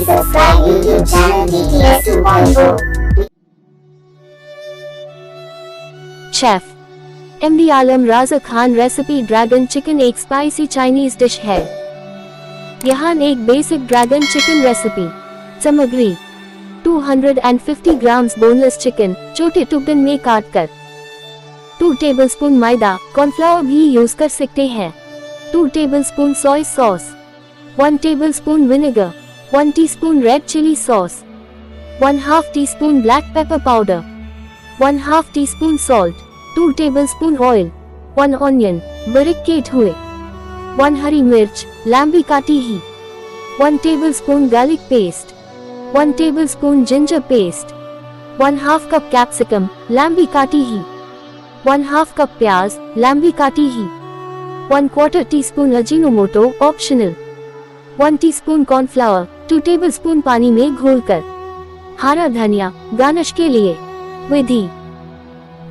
Please subscribe YouTube channel DTS 2.0. Chef MD alamraza Khan recipe dragon chicken एक spicy Chinese dish है। यहाँ एक basic dragon chicken recipe. सामग्री 250 grams boneless chicken छोटे टुकड़ों में काटकर, 2 टेबलस्पून मैदा, कॉर्नफ्लावर भी यूज कर सकते हैं, 2 tablespoon soya sauce, 1 tablespoon vinegar, 1 teaspoon red chilli sauce, 1/2 teaspoon black pepper powder, 1/2 teaspoon salt, 2 tablespoon oil, 1 onion बारीक कट हुए, 1 हरी मिर्च लंबी काटी ही, 1 tablespoon garlic paste, 1 tablespoon ginger paste, 1/2 cup capsicum लंबी काटी ही, 1/2 कप प्याज लंबी काटी ही, 1/4 teaspoon Ajinomoto optional, 1 teaspoon cornflour 2 tablespoon पानी में घोलकर। हरा धनिया गार्निश के लिए। विधि: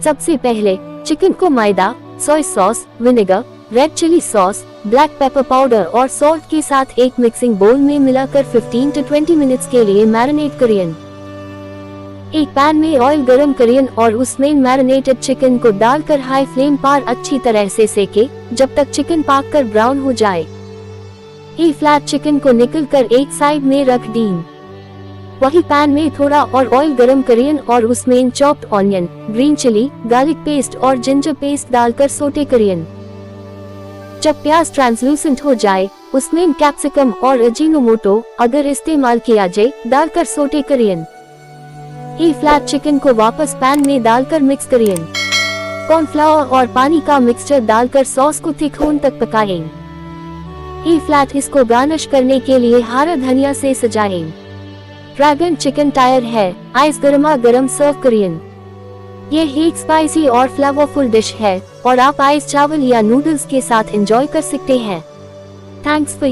सबसे पहले चिकन को मैदा, soya sauce, vinegar, red chilli sauce, black pepper powder और सॉल्ट के साथ एक मिक्सिंग बोल में मिलाकर 15 से 20 मिनट्स के लिए मैरिनेट करें। एक पैन में ऑयल गरम करें और उसमें मैरिनेटेड चिकन को डालकर हाई फ्लेम पर अच्छी तरह से सेके जब तक चिकन पककर ब्राउन हो जाए। ये फ्लैट चिकन को निकल कर एक साइड में रख दीन। वही पैन में थोड़ा और ऑयल गरम करें और उसमें chopped onion, green chilli, garlic paste और जिंजर पेस्ट डालकर सोटे करें। जब प्याज ट्रांसलूसेंट हो जाए उसमें कैप्सिकम और अजीनोमोटो अगर इस्तेमाल किया जाए डालकर सोटे करें। ये फ्लैट चिकन को वापस पैन में डालकर मिक्स करें। कॉर्नफ्लावर और पानी का मिक्सचर डालकर सॉस को थिक होने तक पकाएं। ये फ्लैट इसको गार्निश करने के लिए हरा धनिया से सजाएं। ड्रैगन चिकन तैयार है। आइस गर्मा गर्म सर्व करें। यह एक स्पाइसी और फ्लेवरफुल डिश है और आप आइस चावल या नूडल्स के साथ एंजॉय कर सकते हैं। Thanks for